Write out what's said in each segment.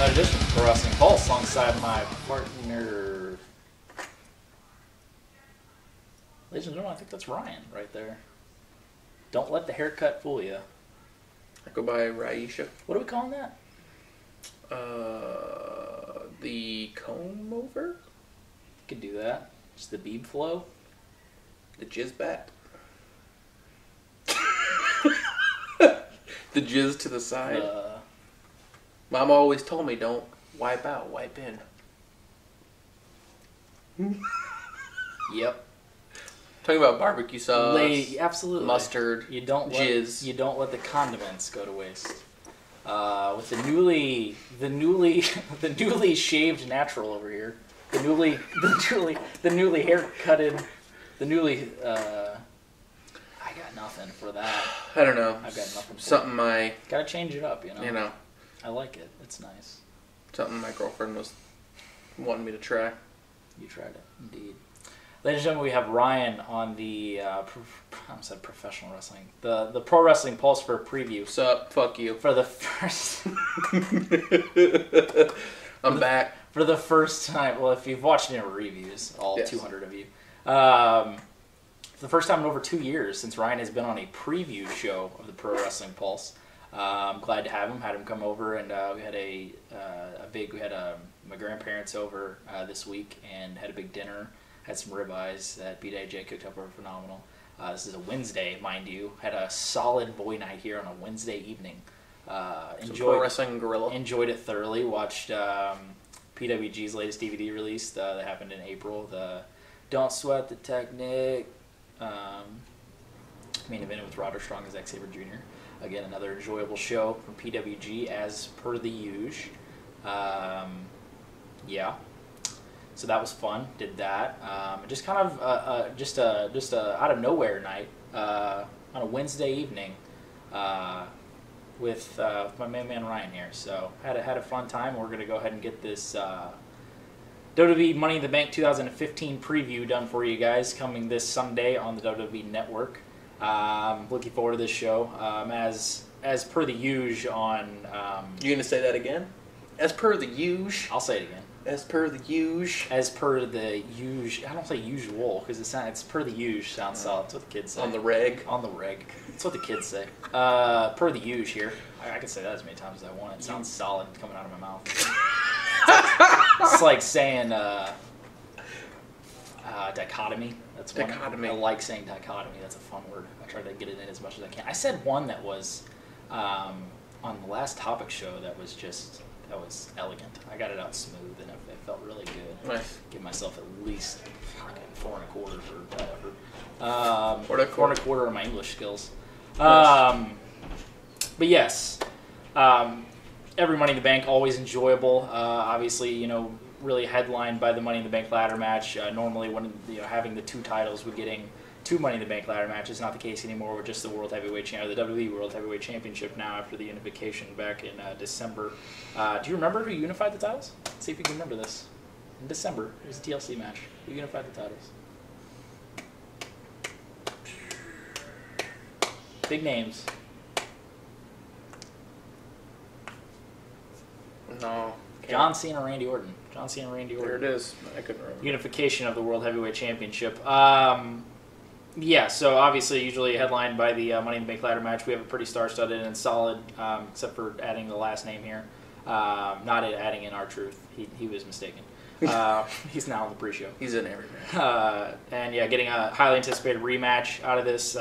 another edition of Pro Wrestling Pulse alongside my partner. Ladies and gentlemen, I think that's Ryan right there. Don't let the haircut fool you. I go by Raisha. What are we calling that? The comb over? Could do that. Just the bead flow. The jizz bat? The jizz to the side? Mom always told me don't wipe out, wipe in. Yep. Talking about barbecue sauce, absolutely. mustard, jizz. You don't let the condiments go to waste. With the newly shaved natural over here, the newly haircutted, I got nothing for that. I don't know. I've got nothing. Something I gotta change it up, you know. You know. I like it. It's nice. Something my girlfriend was wanting me to try. You tried it, indeed. Ladies and gentlemen, we have Ryan on the professional wrestling, the Pro Wrestling Pulse for a preview. What's up? Fuck you. For the first, I'm back for the first time. Well, if you've watched any of our reviews, all yes. 200 of you, for the first time in over 2 years since Ryan has been on a preview show of the Pro Wrestling Pulse. I'm glad to have him. Had him come over, and we had my grandparents over this week, and had a big dinner. Had some ribeyes that BJJ cooked up were phenomenal. This is a Wednesday, mind you. Had a solid boy night here on a Wednesday evening. Pro Wrestling Gorilla. Enjoyed it thoroughly. Watched PWG's latest DVD release that happened in April. The Don't Sweat the Technique. Main event with Roderick Strong as Zack Sabre Jr. Again, another enjoyable show from PWG as per the usual. Yeah. So that was fun. Did that. Just kind of just a out of nowhere night on a Wednesday evening with my main man Ryan here. So had a fun time. We're gonna go ahead and get this WWE Money in the Bank 2015 preview done for you guys, coming this Sunday on the WWE Network. Looking forward to this show. As per the usual on. You gonna say that again? As per the usual. I'll say it again. As per the usual. As per the usual. I don't say usual because it's per the usual sounds solid. That's what the kids say. On the reg. On the reg. That's what the kids say. Per the usual here. I can say that as many times as I want. It sounds solid coming out of my mouth. It's like saying dichotomy. That's one. Dichotomy. I like saying dichotomy. That's a fun word. I try to get it in as much as I can. I said one that was on the last topic show that was elegant. I got it out smooth and it felt really good. Nice. Give myself at least 4 1/4 for that effort. 4 1/4 of my English skills. Nice. But yes, every Money in the Bank always enjoyable. Obviously, really headlined by the Money in the Bank ladder match. Normally, when having the two titles, we're getting 2 Money in the Bank ladder matches. Not the case anymore. We're just the World Heavyweight the WWE World Heavyweight Championship now after the unification back in December. Do you remember who unified the titles? Let's see if you can remember this. In December, it was a TLC match. Who unified the titles? Big names. No. John Cena, Randy Orton. John Cena, Randy Orton. There it is. I couldn't remember. Unification of the World Heavyweight Championship. Yeah, so obviously usually headlined by the Money in the Bank ladder match. We have a pretty star-studded and solid, except for adding the last name here. Not adding in R-Truth. He was mistaken. He's now on the pre-show. He's in every match. And yeah, getting a highly anticipated rematch out of this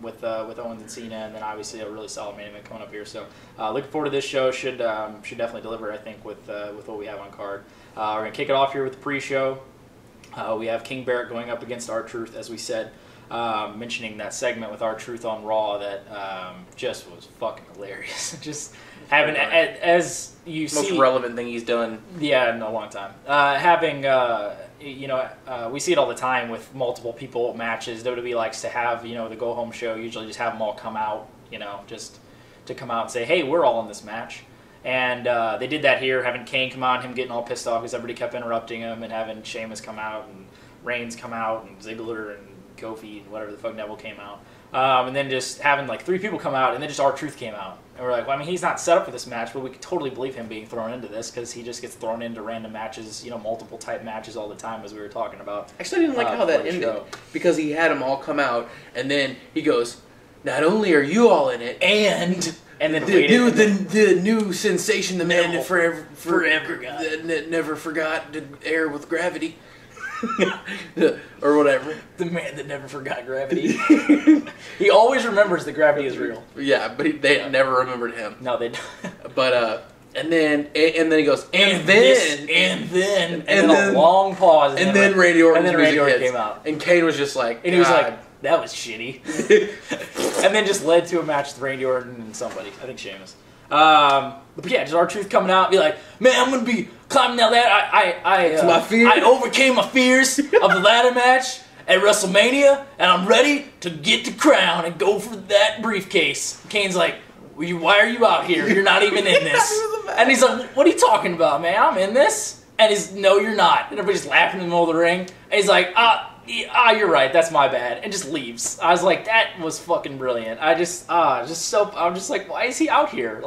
with Owens and Cena, and then obviously a really solid main event coming up here. So looking forward to this show. Should definitely deliver, I think, with what we have on card. We're gonna kick it off here with the pre-show. We have King Barrett going up against R-Truth, as we said. Mentioning that segment with R-Truth on Raw that just was fucking hilarious. Just having, as you see, most relevant thing he's done. Yeah, in a long time. We see it all the time with multiple people at matches. WWE likes to have, the go home show. Usually, just have them all come out, just to come out and say, "Hey, we're all in this match." And they did that here, having Kane come out, him getting all pissed off because everybody kept interrupting him, and having Sheamus come out and Reigns come out and Ziggler and Kofi and whatever the fuck Neville came out. And then just having like 3 people come out, and then just R-Truth came out. And we're like, well, I mean, he's not set up for this match, but we could totally believe him being thrown into this because he just gets thrown into random matches, multiple type matches all the time, as we were talking about. Actually, I didn't like how that ended because he had them all come out, and then he goes, "Not only are you all in it, and then the new sensation, the man that forever that never forgot to air with gravity." Or whatever. The man that never forgot gravity. He always remembers that gravity is real. Yeah, but they never remembered him. No, they don't. But and then he goes, and then a long pause, and then Randy Orton came out, and Kane was just like, and he was like, that was shitty, and then just led to a match with Randy Orton and somebody, I think Sheamus. But yeah, just R-Truth coming out and be like, man, I'm gonna be climbing that ladder. I overcame my fears of the ladder match at WrestleMania, and I'm ready to get the crown and go for that briefcase. Kane's like, why are you out here? You're not even in this. And he's like, what are you talking about, man? I'm in this. And he's, no, you're not. And everybody's laughing in the middle of the ring. And he's like, you're right, that's my bad, and just leaves. I was like, that was fucking brilliant. I'm just like, why is he out here?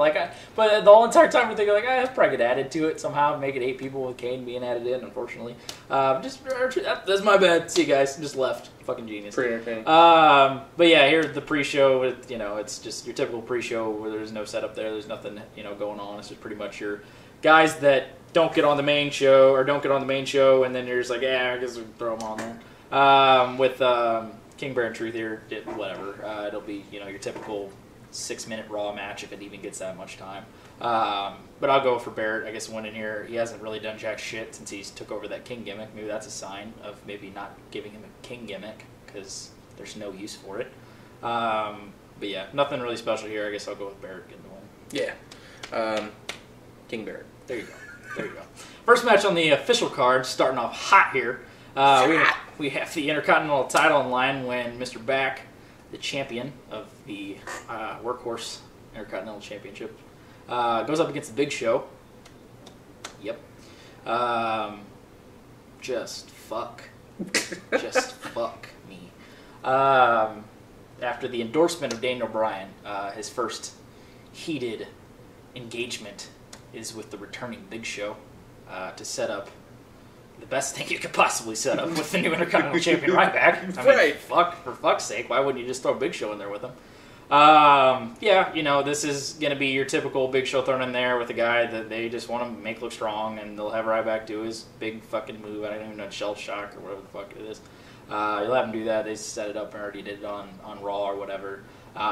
But the whole entire time we're thinking like, that's probably get added to it somehow, make it 8 people with Kane being added in. Unfortunately, that's my bad. See you guys, just left. Fucking genius. Pretty entertaining. But yeah, here's the pre-show. It's just your typical pre-show where there's no setup there. There's nothing going on. It's just pretty much your guys that don't get on the main show and then you're just like, yeah, I guess we'll throw them on there. With King Bear and Truth here, whatever. It'll be your typical 6-minute Raw match if it even gets that much time. But I'll go for Barrett. I guess winning here. He hasn't really done jack shit since he's took over that King gimmick. Maybe that's a sign of maybe not giving him a King gimmick because there's no use for it. But yeah, nothing really special here. I guess I'll go with Barrett getting the win. Yeah, King Barrett. There you go. First match on the official card, starting off hot here. We have the Intercontinental title in line when Mr. Back, the champion of the Workhorse Intercontinental Championship, goes up against the Big Show. Yep. Just fuck me. After the endorsement of Daniel Bryan, his first heated engagement is with the returning Big Show to set up the best thing you could possibly set up with the new Intercontinental Champion Ryback. For fuck's sake, why wouldn't you just throw Big Show in there with him? This is going to be your typical Big Show thrown in there with a guy that they just want to make look strong, and they'll have Ryback do his big fucking move. I don't even know, shell shock or whatever the fuck it is. You'll have him do that. They set it up and already did it on Raw or whatever.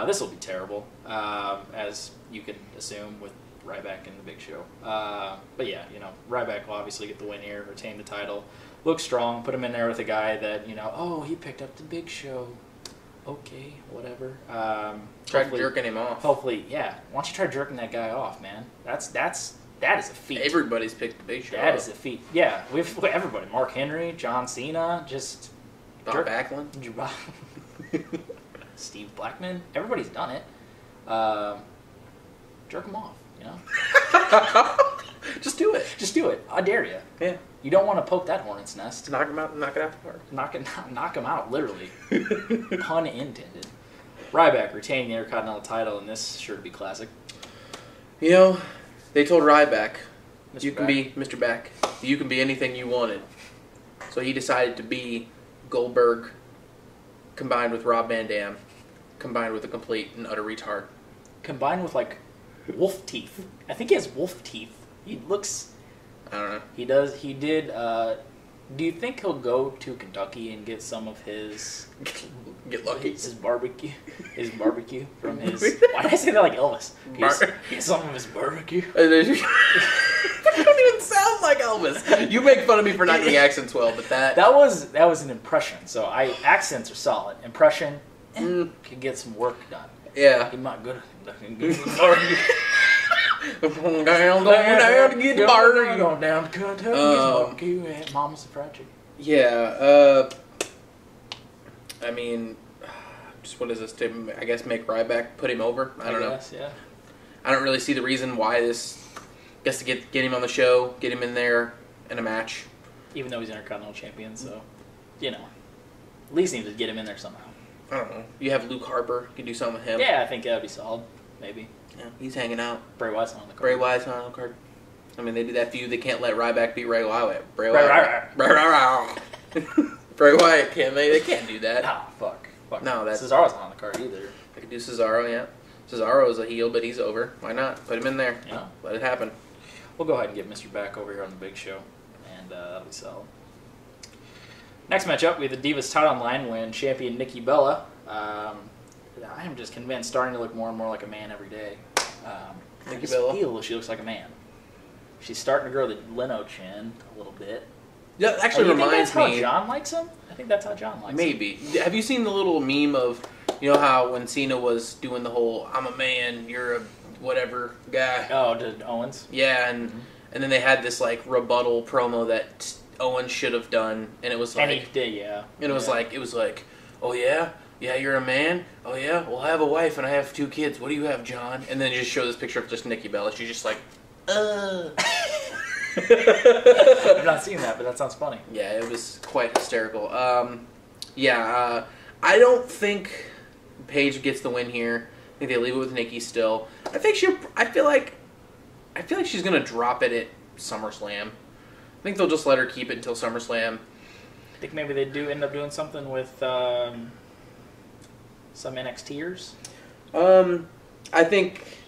This will be terrible, as you can assume with Ryback and the Big Show. But yeah, Ryback will obviously get the win here, retain the title, look strong, put him in there with a guy that, he picked up the Big Show. Okay, whatever. Try jerking him off. Hopefully, yeah. Why don't you try jerking that guy off, man? That is a feat. Everybody's picked the Big Show. That is a feat. Yeah, we've everybody. Mark Henry, John Cena, just Bob Backlund, Steve Blackman. Everybody's done it. Jerk him off. Just do it. Just do it. I dare you. Yeah. You don't want to poke that hornet's nest. Knock him out. Knock it out the park. Knock him out, literally. Pun intended. Ryback retaining the Intercontinental title, and this sure to be classic. They told Ryback, Mr. you can be Mr. Back. You can be anything you wanted. So he decided to be Goldberg, combined with Rob Van Dam, combined with a complete and utter retard. Combined with wolf teeth. I think he has wolf teeth. He looks. I don't know. He does. He did. Do you think he'll go to Kentucky and get some of his? Get lucky. His barbecue. His barbecue from his. Why did I say that like Elvis? Get some of his barbecue. You don't even sound like Elvis. You make fun of me for not getting accents well, but that was an impression. So accents are solid. Impression can get some work done. Yeah. He might go Going down to get the barbecue. Going down to Kentucky, get barbecue and Mama's fried chicken. Yeah. I mean, just what is this? I guess make Ryback put him over. I don't know. Yeah. I don't really see the reason why this. Guess to get him on the show, get him in there in a match. Even though he's Intercontinental Champion, so at least need to get him in there somehow. I don't know. You have Luke Harper. You can do something with him. Yeah, I think that would be solid. Maybe. Yeah, he's hanging out. Bray Wyatt's not on the card. Bray Wyatt's not on the card. I mean, they did that feud. They can't let Ryback beat Bray Wyatt. Bray Wyatt can't. They can't do that. No, fuck. No, that's Cesaro's not on the card either. They could do Cesaro. Yeah, Cesaro's a heel, but he's over. Why not? Put him in there. Yeah. Let it happen. We'll go ahead and get Mr. back over here on the big show, and that'll be solid. Next matchup, we have the Divas title on line when champion Nikki Bella. I am just convinced, starting to look more and more like a man every day. Nikki Bella. I feel she looks like a man. She's starting to grow the Leno chin a little bit. Yeah, actually reminds me. That's how John likes him? I think that's how John likes him. Maybe. Have you seen the little meme of, you know how when Cena was doing the whole "I'm a man, you're a whatever" guy? Oh, did Owens? Yeah, and then they had this like rebuttal promo that Owens should have done, and it was like, and he did, yeah. And it was like, oh yeah, you're a man. Oh yeah, well I have a wife and I have 2 kids. What do you have, John? And then you just show this picture of just Nikki Bella. She's just like, I've not seen that, but that sounds funny. Yeah, it was quite hysterical. I don't think Paige gets the win here. I think they leave it with Nikki still. I feel like she's gonna drop it at SummerSlam. I think they'll just let her keep it until SummerSlam. I think maybe they do end up doing something with some NXTers. I think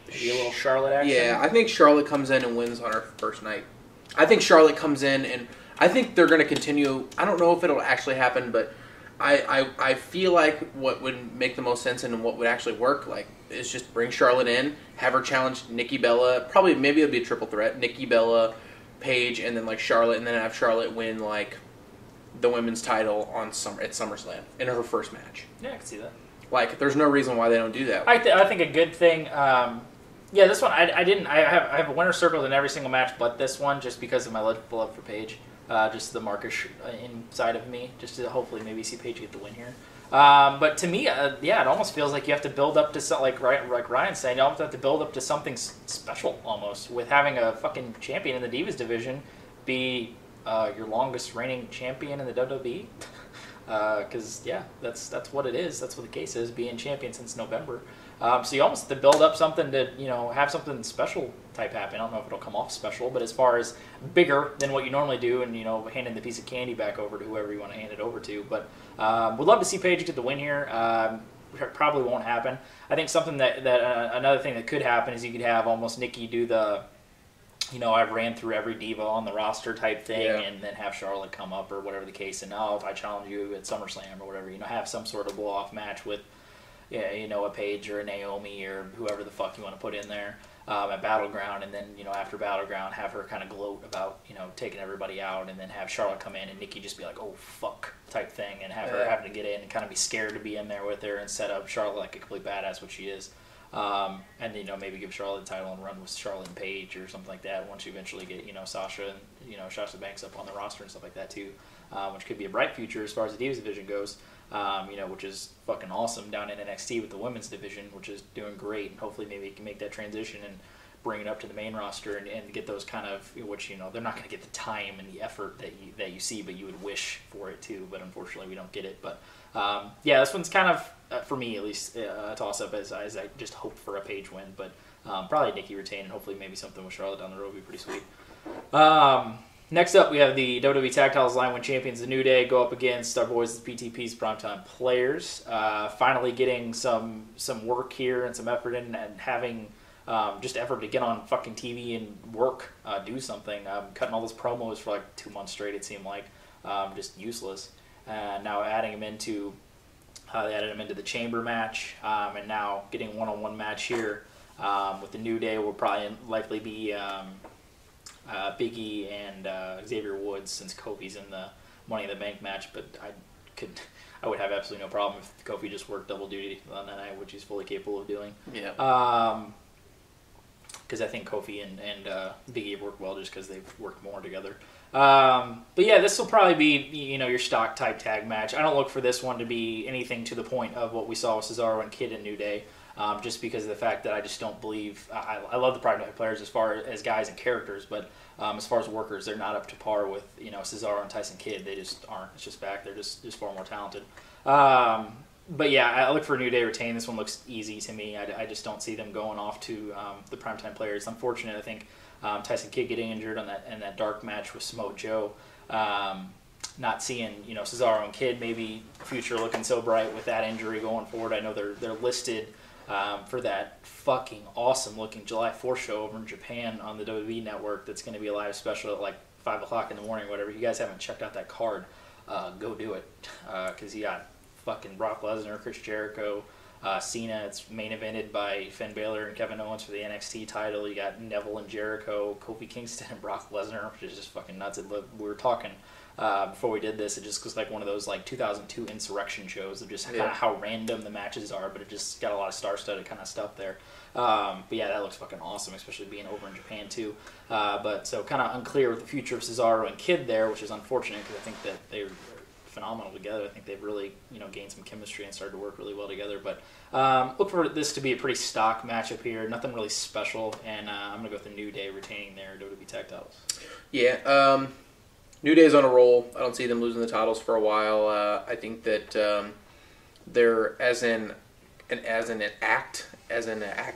maybe a little Charlotte action. Yeah, I think Charlotte comes in and wins on her first night. I think Charlotte comes in, and I think they're going to continue. I don't know if it'll actually happen, but I feel like what would make the most sense and what would actually work is just bring Charlotte in, have her challenge Nikki Bella. Probably maybe it'll be a triple threat: Nikki Bella, Paige, and then Charlotte, and then have Charlotte win the women's title at SummerSlam in her first match. Yeah, I can see that. There's no reason why they don't do that. I think a good thing. This one I didn't. I have a winner circled in every single match, but this one just because of my love for Paige, just the markish inside of me, just to hopefully maybe see Paige get the win here. But to me, it almost feels like you have to build up to something like Ryan's saying. You almost have to build up to something special almost with having a fucking champion in the Divas division be your longest reigning champion in the WWE. Because that's what it is. That's what the case is. Being champion since November. So you almost have to build up something to have something special type happen. I don't know if it'll come off special, but as far as bigger than what you normally do, and handing the piece of candy back over to whoever you want to hand it over to. But would love to see Paige get the win here. Probably won't happen. I think something that another thing that could happen is you could have almost Nikki do the I've ran through every diva on the roster type thing, and then have Charlotte come up or whatever the case. And if I challenge you at SummerSlam or whatever, have some sort of blow-off match with, a Paige or a Naomi or whoever the fuck you want to put in there at Battleground. And then, after Battleground, have her kind of gloat about, taking everybody out, and then have Charlotte come in and Nikki just be like, oh, fuck type thing, and have her having to get in and kind of be scared to be in there with her and set up Charlotte like a complete badass, what she is. And maybe give Charlotte the title and run with Charlotte and Paige or something like that once you eventually get Sasha and Sasha Banks up on the roster and stuff like that too, which could be a bright future as far as the Divas division goes. Which is fucking awesome down in NXT with the women's division, which is doing great, and hopefully maybe you can make that transition and bring it up to the main roster and get those kind of, which they're not going to get the time and the effort that you see, but you would wish for it too. But unfortunately, we don't get it. But this one's kind of, for me at least, a toss-up as I just hoped for a Paige win. But probably Nikki retain, and hopefully maybe something with Charlotte down the road would be pretty sweet. Next up, we have the WWE Tag Titles line when champions The New Day go up against our boys, the PTP's Primetime Players. Finally getting some work here and some effort in, and having just effort to get on fucking TV and work, do something. Cutting all those promos for 2 months straight, it seemed like. Just useless. Now adding him into... they added him into the Chamber match, and now getting a one-on-one match here with The New Day will probably likely be Big E and Xavier Woods, since Kofi's in the Money in the Bank match. But I would have absolutely no problem if Kofi just worked double duty on that night, which he's fully capable of doing. Yeah. Because I think Kofi and Big E have worked well just because they've worked more together. But this will probably be your stock type tag match. I don't look for this one to be anything to the point of what we saw with Cesaro and Kid in New Day, just because of the fact that I just don't believe. I love the Private Players as far as guys and characters, but as far as workers, they're not up to par with Cesaro and Tyson Kidd. They just aren't. It's just fact. They're just far more talented. But yeah, I look for New Day retain. This one looks easy to me. I just don't see them going off to the primetime players. It's unfortunate. I think Tyson Kidd getting injured on that dark match with Samoa Joe. Not seeing Cesaro and Kidd maybe future looking so bright with that injury going forward. I know they're listed for that fucking awesome looking July 4th show over in Japan on the WWE network. That's going to be a live special at like 5 o'clock in the morning, whatever. If you guys haven't checked out that card, go do it, because you got fucking Brock Lesnar, Chris Jericho, Cena. It's main evented by Finn Balor and Kevin Owens for the NXT title. You got Neville and Jericho, Kofi Kingston and Brock Lesnar, which is just fucking nuts. We were talking before we did this. It just was like one of those like 2002 insurrection shows of just kind of how random the matches are, but it just got a lot of star-studded kind of stuff there. But yeah, that looks fucking awesome, especially being over in Japan too. But so kind of unclear with the future of Cesaro and Kidd there, which is unfortunate because I think that they're phenomenal together. I think they've really gained some chemistry and started to work really well together. But look for this to be a pretty stock matchup here. Nothing really special, and I'm gonna go with the New Day retaining their WWE Tag Titles. Yeah, New Day's on a roll. I don't see them losing the titles for a while. I think that they're as an act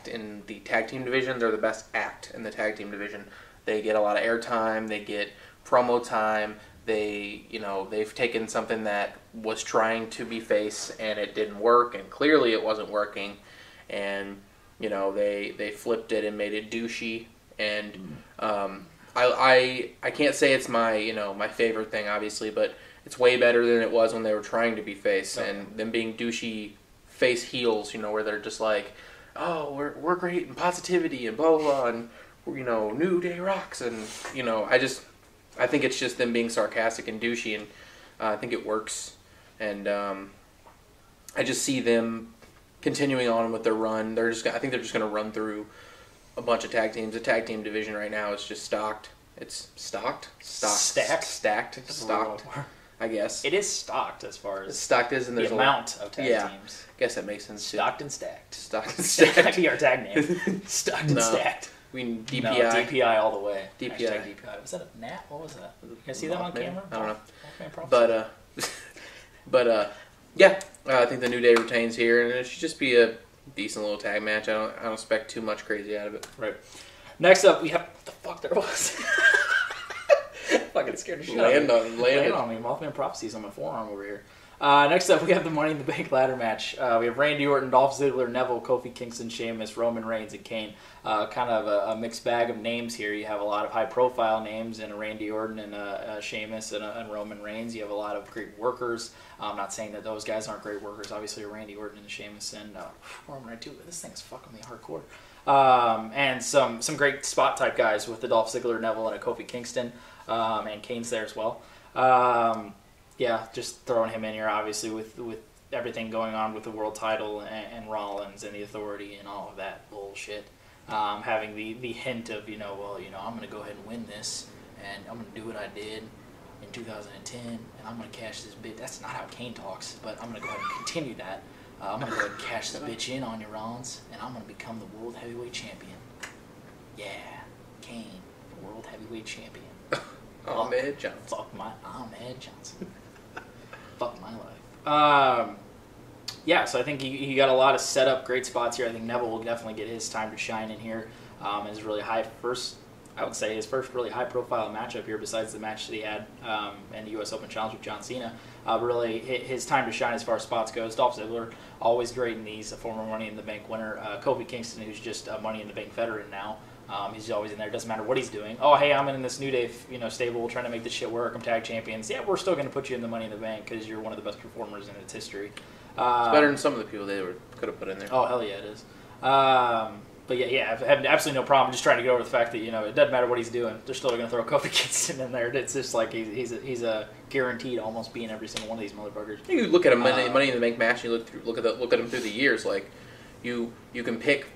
in the tag team division. They're the best act in the tag team division. They get a lot of airtime. They get promo time. They've taken something that was trying to be face and it didn't work, and clearly it wasn't working, and they flipped it and made it douchey, and I can't say it's my favorite thing, obviously, but it's way better than it was when they were trying to be face, and them being douchey face heels, where they're just like, oh, we're great and positivity and blah blah blah, and New Day rocks, and I think it's just them being sarcastic and douchey, and I think it works. And I just see them continuing on with their run. I think they're just going to run through a bunch of tag teams. The tag team division right now is just stocked. It's stocked? Stacked, I guess. It is stocked as far as stocked is, and there's the amount of tag teams. I guess that makes sense. Stocked and stacked. Stocked and stacked. That might be our tag name. Stocked and stacked. We need DPI. No, DPI all the way. DPI. DPI. Was that a gnat? What was that? Can I see that on camera? I don't know. But I think the New Day retains here, and it should just be a decent little tag match. I don't expect too much crazy out of it. Right. Next up, we have what the fuck there was. Fucking scared the shit out of me. Land on me. Mothman Prophecies on my forearm over here. Next up, we have the Money in the Bank ladder match. We have Randy Orton, Dolph Ziggler, Neville, Kofi Kingston, Sheamus, Roman Reigns, and Kane. Kind of a mixed bag of names here. You have a lot of high-profile names in Randy Orton and Sheamus and Roman Reigns. You have a lot of great workers. I'm not saying that those guys aren't great workers. Obviously, Randy Orton and Sheamus and Roman Reigns too. This thing's fucking me hardcore. And some great spot-type guys with the Dolph Ziggler, Neville, and a Kofi Kingston. And Kane's there as well. Yeah, just throwing him in here, obviously, with everything going on with the world title and Rollins and the Authority and all of that bullshit. Having the hint of, I'm going to go ahead and win this, and I'm going to do what I did in 2010, and I'm going to cash this bitch. That's not how Kane talks, but I'm going to go ahead and continue that. I'm going to go ahead and cash this bitch in on your Rollins, and I'm going to become the World Heavyweight Champion. Yeah, Kane, World Heavyweight Champion. Ahmed Johnson. Fuck my Ahmed Johnson. Fuck my life. Yeah, so I think he got a lot of setup, great spots here. I think Neville will definitely get his time to shine in here. His really his first really high-profile matchup here, besides the match that he had in the U.S. Open Challenge with John Cena. Really his time to shine as far as spots goes. Dolph Ziggler, always great in these. A former Money in the Bank winner. Kofi Kingston, who's just a Money in the Bank veteran now. He's always in there. Doesn't matter what he's doing. Oh, hey, I'm in this New Day, stable, trying to make this shit work. I'm tag champions. Yeah, we're still going to put you in the Money in the Bank because you're one of the best performers in its history. It's better than some of the people they could have put in there. Oh, hell yeah, it is. But yeah, I have absolutely no problem. I'm just trying to get over the fact that it doesn't matter what he's doing. They're still going to throw Kofi Kingston in there. It's just like he's a guaranteed almost being every single one of these motherfuckers. You look at a Money in the Bank match. And you look at them through the years. Like you can pick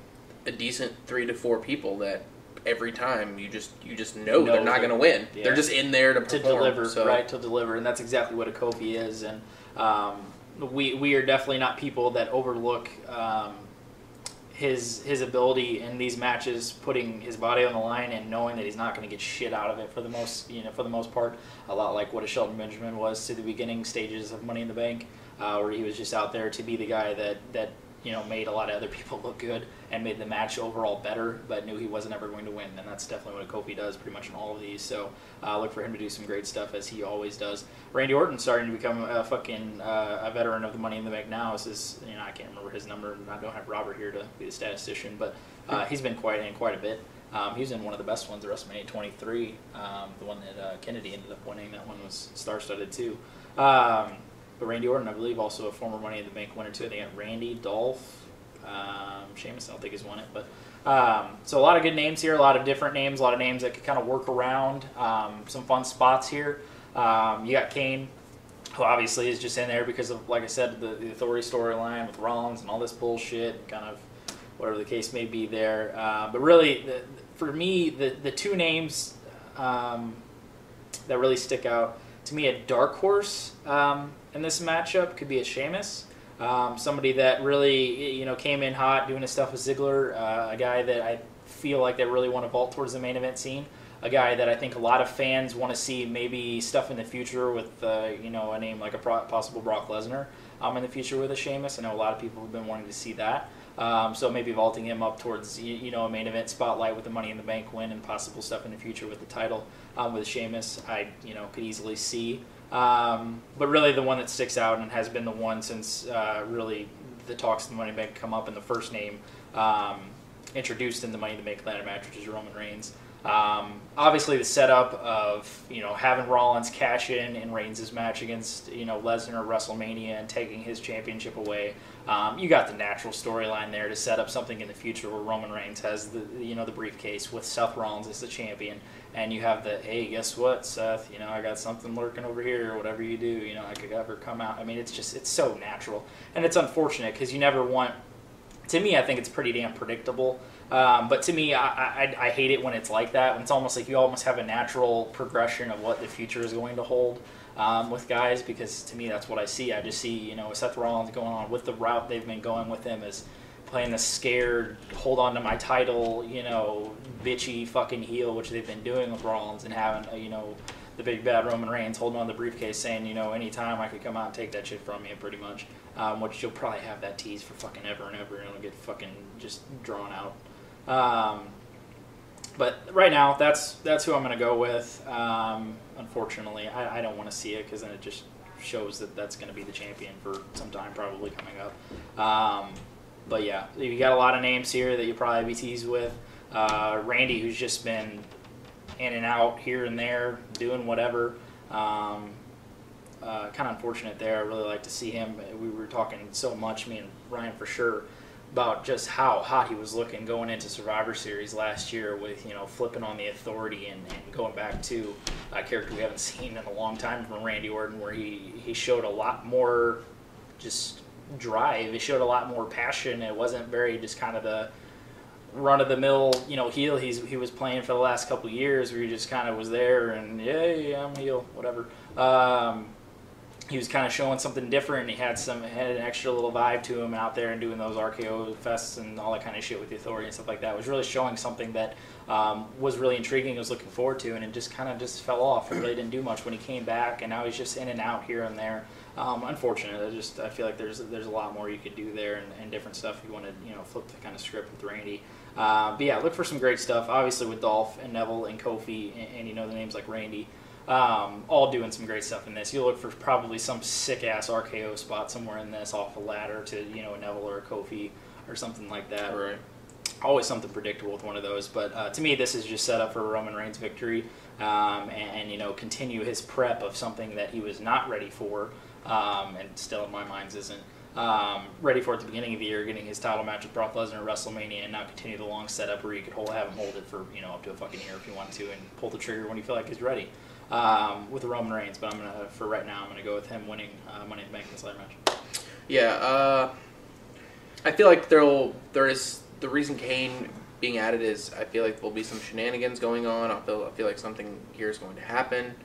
a decent 3 to 4 people that every time you just know they're not going to win. Yeah. They're just in there to perform. To deliver, and that's exactly what a Kofi is. And we are definitely not people that overlook his ability in these matches, putting his body on the line and knowing that he's not going to get shit out of it for the most part. A lot like what a Shelton Benjamin was to the beginning stages of Money in the Bank. where he was just out there to be the guy that made a lot of other people look good and made the match overall better, but knew he wasn't ever going to win. And that's definitely what Kofi does pretty much in all of these. So look for him to do some great stuff as he always does. Randy Orton's starting to become a veteran of the Money in the Bank now. This is, I can't remember his number. I don't have Robert here to be the statistician, but he's been quite a bit. He was in one of the best ones, the WrestleMania 23, the one that Kennedy ended up winning. That one was star-studded too. But Randy Orton, I believe, also a former Money in the Bank winner too. I think Randy, Dolph, Sheamus, I don't think he's won it. But so a lot of good names here, a lot of different names, a lot of names that could kind of work around. Some fun spots here. You got Kane, who obviously is just in there because of, like I said, the Authority storyline with Rollins and all this bullshit, kind of whatever the case may be there. But really, for me, the two names that really stick out to me, a dark horse in this matchup could be a Sheamus. Somebody that really, came in hot doing his stuff with Ziggler, a guy that I feel like they really want to vault towards the main event scene, a guy that I think a lot of fans want to see maybe stuff in the future with, a name like a possible Brock Lesnar in the future with a Sheamus. I know a lot of people have been wanting to see that. So maybe vaulting him up towards, a main event spotlight with the Money in the Bank win and possible stuff in the future with the title with Sheamus, I, could easily see. But really the one that sticks out and has been the one since really the talks of the Money in the Bank come up in the first name introduced in the Money in the Bank ladder match, which is Roman Reigns. Obviously the setup of, having Rollins cash in Reigns' match against, Lesnar at WrestleMania and taking his championship away. You got the natural storyline there to set up something in the future where Roman Reigns has the briefcase with Seth Rollins as the champion, and you have the, hey, guess what, Seth, I got something lurking over here, or whatever you do, I could ever come out. I mean, it's so natural, and it's unfortunate because you never want. To me, I think it's pretty damn predictable. But to me, I hate it when it's like that. When it's almost like you almost have a natural progression of what the future is going to hold with guys. Because to me, that's what I see. I just see, Seth Rollins going on with the route they've been going with him as playing the scared, hold on to my title, bitchy fucking heel, which they've been doing with Rollins, and having, the big bad Roman Reigns holding on to the briefcase saying, anytime I could come out and take that shit from you, pretty much. Which you'll probably have that tease for fucking ever and ever, and it'll get fucking just drawn out. But right now, that's who I'm going to go with. Unfortunately, I don't want to see it because then it just shows that that's going to be the champion for some time probably coming up. But yeah, you got a lot of names here that you'll probably be teased with. Randy, who's just been in and out here and there, doing whatever. Kind of unfortunate there. I really like to see him. We were talking so much, me and Ryan for sure, about just how hot he was looking going into Survivor Series last year with, flipping on the Authority and going back to a character we haven't seen in a long time from Randy Orton, where he showed a lot more just drive. He showed a lot more passion. It wasn't very just kind of the run-of-the-mill, heel he was playing for the last couple of years, where he just kind of was there and, yeah, I'm heel, whatever. He was kind of showing something different. He had an extra little vibe to him out there and doing those RKO fests and all that kind of shit with the Authority and stuff like that. It was really showing something that was really intriguing. I was looking forward to, and it just kind of just fell off. It really didn't do much when he came back, and now he's just in and out here and there. Unfortunate. I feel like there's a lot more you could do there and different stuff if you want to flip the kind of script with Randy. But yeah, look for some great stuff. Obviously with Dolph and Neville and Kofi and the names like Randy. All doing some great stuff in this. You'll look for probably some sick-ass RKO spot somewhere in this off a ladder to, a Neville or a Kofi or something like that. Right. Always something predictable with one of those. But to me, this is just set up for a Roman Reigns victory and continue his prep of something that he was not ready for and still in my mind isn't. Ready for at the beginning of the year, getting his title match with Brock Lesnar at WrestleMania, and now continue the long setup where you could have him hold it for up to a fucking year if you want to, and pull the trigger when you feel like he's ready. With Roman Reigns, but for right now, I'm gonna go with him winning Money in the Bank in this ladder match. Yeah, I feel like there is the reason Kane being added is I feel like there'll be some shenanigans going on. I feel like something here is going to happen.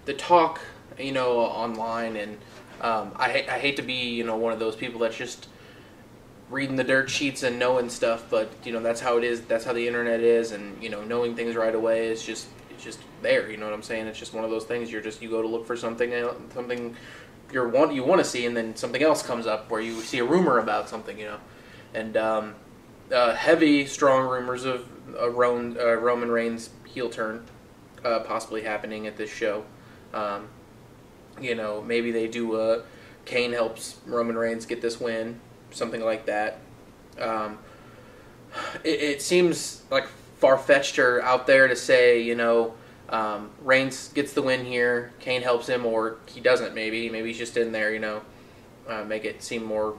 The talk, online, and I hate to be one of those people that's just reading the dirt sheets and knowing stuff, but that's how it is. That's how the internet is, and knowing things right away is just just there. You know what I'm saying? It's just one of those things. You go to look for something you want to see, and then something else comes up where you see a rumor about something. You know, and heavy, strong rumors of Roman Reigns heel turn possibly happening at this show. You know, maybe they do Kane helps Roman Reigns get this win, something like that. It seems like far-fetched or out there to say, you know, Reigns gets the win here, Kane helps him, or he doesn't maybe. Maybe he's just in there, you know, make it seem more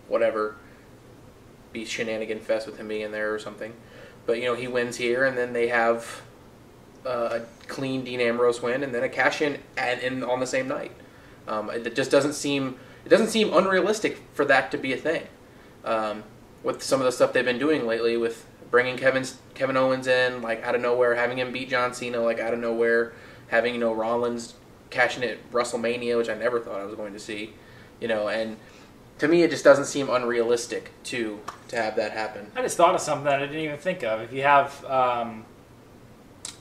whatever, be shenanigan fest with him being in there or something. But, you know, he wins here, and then they have a clean Dean Ambrose win, and then a cash-in on the same night. It just doesn't seem unrealistic for that to be a thing. With some of the stuff they've been doing lately, with bringing Kevin Owens in like out of nowhere, having him beat John Cena like out of nowhere, having, you know, Rollins cashing it at WrestleMania, which I never thought I was going to see, you know, and to me it just doesn't seem unrealistic to have that happen. I just thought of something that I didn't even think of. If you have,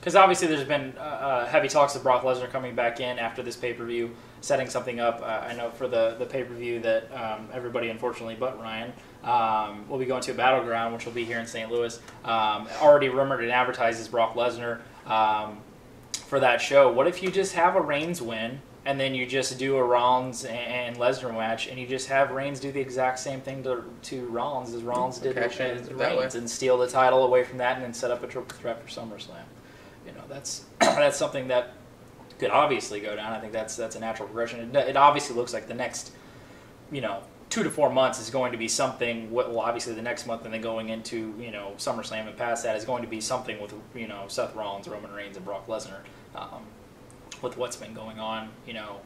because obviously there's been heavy talks of Brock Lesnar coming back in after this pay-per-view, setting something up. I know for the pay-per-view that everybody, unfortunately, but Ryan, will be going to a Battleground, which will be here in St. Louis. Already rumored and advertised as Brock Lesnar for that show. What if you just have a Reigns win, and then you just do a Rollins and Lesnar match, and you just have Reigns do the exact same thing to Rollins as Rollins did with Reigns, and steal the title away from that, and then set up a triple threat for SummerSlam? You know, that's something that could obviously go down. I think that's a natural progression. It obviously looks like the next, you know, 2 to 4 months is going to be something. Well, obviously the next month, and then going into, you know, SummerSlam and past that is going to be something with, you know, Seth Rollins, Roman Reigns, and Brock Lesnar, with what's been going on, you know,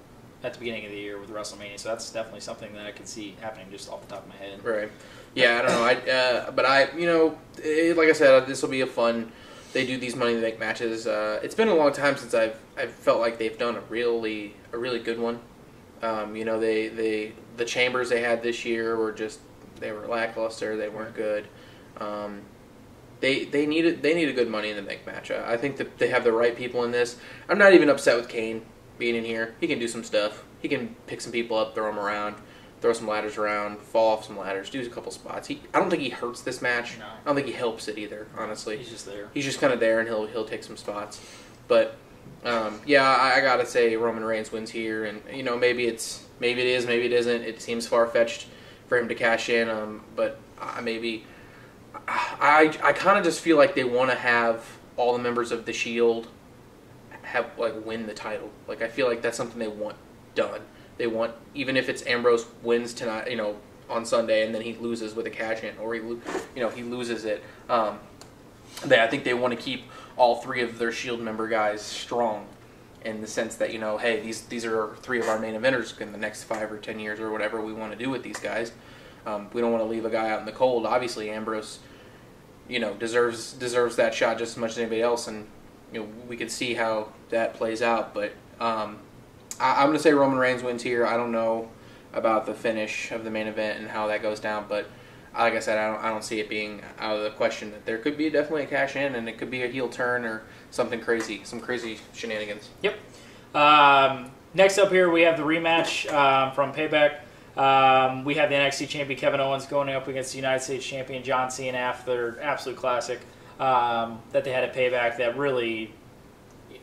at the beginning of the year with WrestleMania. So that's definitely something that I could see happening just off the top of my head. Right. Yeah, I don't know. But you know, like I said, this will be a fun. They do these Money in the Bank matches. It's been a long time since I've felt like they've done a really good one. You know, the chambers they had this year they were lackluster. They weren't good. They need a good Money in the Bank match. I think that they have the right people in this. I'm not even upset with Kane being in here. He can do some stuff. He can pick some people up, throw them around, throw some ladders around, fall off some ladders, do a couple spots. I don't think he hurts this match. No. I don't think he helps it either, honestly. He's just there. He's just kind of there, and he'll take some spots. But yeah, I gotta say Roman Reigns wins here, and you know, maybe it is, maybe it isn't. It seems far fetched for him to cash in, but I kind of just feel like they want to have all the members of the Shield win the title. Like, I feel like that's something they want done. They want, even if it's Ambrose wins tonight, you know, on Sunday, and then he loses with a cash in, or he loses it. I think they want to keep all 3 of their Shield member guys strong, in the sense that, you know, hey, these are 3 of our main eventers in the next 5 or 10 years or whatever we want to do with these guys. We don't want to leave a guy out in the cold. Obviously, Ambrose, you know, deserves that shot just as much as anybody else, and you know, we could see how that plays out. But I'm going to say Roman Reigns wins here. I don't know about the finish of the main event and how that goes down, but like I said, I don't see it being out of the question that there could be definitely a cash in, and it could be a heel turn or something crazy, some crazy shenanigans. Yep. Next up here, we have the rematch from Payback. We have the NXT champion Kevin Owens going up against the United States champion John Cena after their absolute classic that they had at Payback that really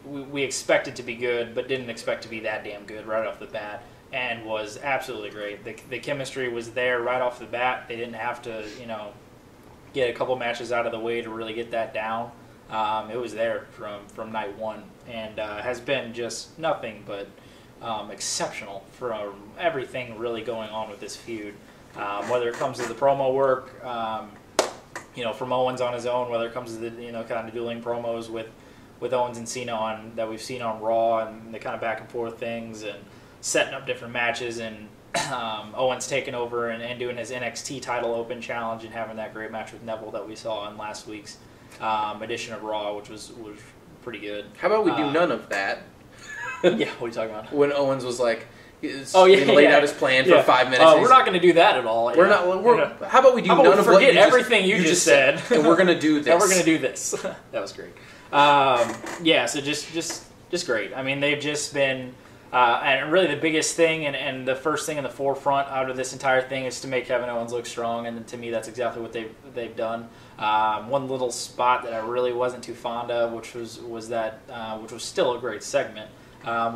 we expected to be good, but didn't expect to be that damn good right off the bat, and was absolutely great. The chemistry was there right off the bat. They didn't have to, you know, get a couple matches out of the way to really get that down. It was there from night one, and has been just nothing but exceptional for everything really going on with this feud. Whether it comes to the promo work, you know, from Owens on his own, whether it comes to the, you know, kind of dueling promos with Owens and Cena that we've seen on Raw, and the kind of back and forth things, and setting up different matches, and Owens taking over and doing his NXT title open challenge and having that great match with Neville that we saw in last week's edition of Raw, which was pretty good. How about we do none of that? Yeah, what are you talking about? When Owens was like, laid out his plan for 5 minutes. We're not going to do that at all. We're not. How about we do none of what you forget everything you just said, and we're going to do this. And we're going to do this. That was great. Yeah, so just great. I mean, they've just been, and really the biggest thing and the first thing in the forefront out of this entire thing is to make Kevin Owens look strong, and to me that's exactly what they've done. One little spot that I really wasn't too fond of, which was still a great segment,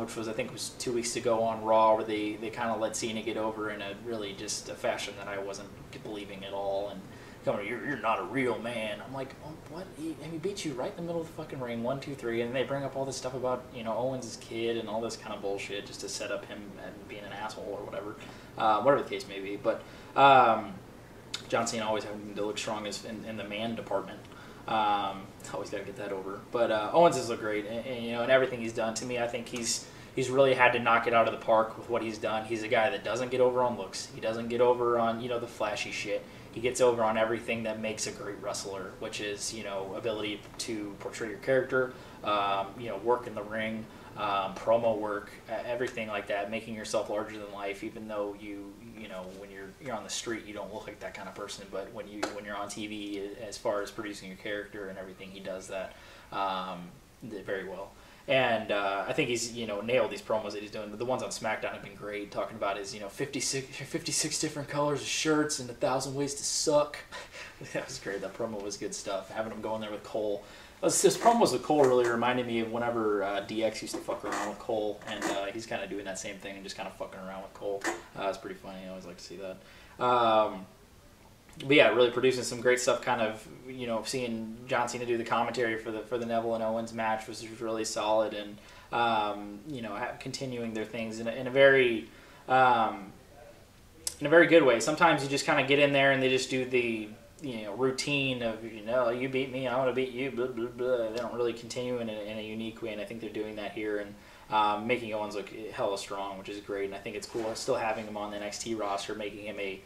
which was I think it was 2 weeks ago on Raw, where they kind of let Cena get over in a really just a fashion that I wasn't believing at all, and coming, you're not a real man. I'm like, oh, what? He beat you right in the middle of the fucking ring, 1, 2, 3, and they bring up all this stuff about Owens' kid and all this kind of bullshit just to set up him being an asshole or whatever the case may be. But John Cena always having to look strong in the man department. Always got to get that over. But Owens has looked great, and everything he's done. To me, I think he's really had to knock it out of the park with what he's done. He's a guy that doesn't get over on looks. He doesn't get over on the flashy shit. He gets over on everything that makes a great wrestler, which is ability to portray your character, work in the ring, promo work, everything like that, making yourself larger than life. Even though when you're on the street, you don't look like that kind of person, but when you're on TV, as far as producing your character and everything, he does that very well. And I think he's nailed these promos that he's doing. The ones on SmackDown have been great, talking about his 56 different colors of shirts and 1,000 ways to suck. That was great. That promo was good stuff. Having him go in there with Cole. His promos with Cole really reminded me of whenever DX used to fuck around with Cole, and he's kind of doing that same thing and just kind of fucking around with Cole. It's pretty funny. I always like to see that. But yeah, really producing some great stuff. Kind of, seeing John Cena do the commentary for the Neville and Owens match was really solid, and continuing their things in a very good way. Sometimes you just kind of get in there and they just do the routine of you beat me, I want to beat you, blah blah blah. They don't really continue in a unique way, and I think they're doing that here and making Owens look hella strong, which is great. And I think it's cool still having him on the NXT roster, making him a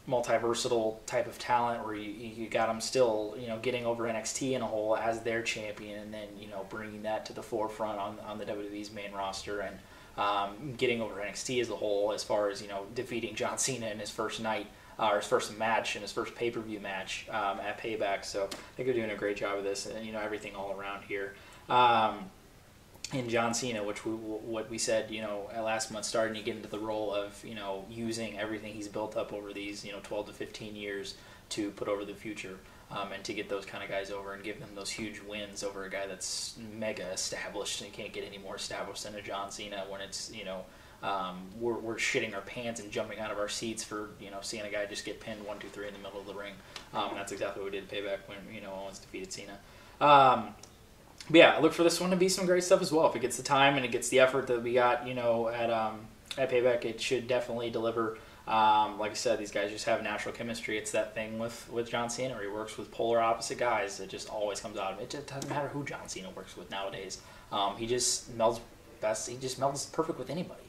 multi-versatile type of talent where you got them still getting over NXT in a whole as their champion, and then bringing that to the forefront on the WWE's main roster, and getting over NXT as a whole, as far as defeating John Cena in his first night or his first match and his first pay-per-view match at Payback. So I think they're doing a great job of this, and everything all around here. In John Cena, what we said, last month, starting to get into the role of, using everything he's built up over these, 12 to 15 years to put over the future, and to get those kind of guys over and give them those huge wins over a guy that's mega established and can't get any more established than a John Cena, when it's, we're shitting our pants and jumping out of our seats for, seeing a guy just get pinned 1, 2, 3 in the middle of the ring. And that's exactly what we did Payback when, Owens defeated Cena. But yeah, I look for this one to be some great stuff as well. If it gets the time and it gets the effort that we got, at Payback, it should definitely deliver. Like I said, these guys just have natural chemistry. It's that thing with John Cena, where he works with polar opposite guys. It just always comes out of him. It just doesn't matter who John Cena works with nowadays. He just melds best. He just melds perfect with anybody.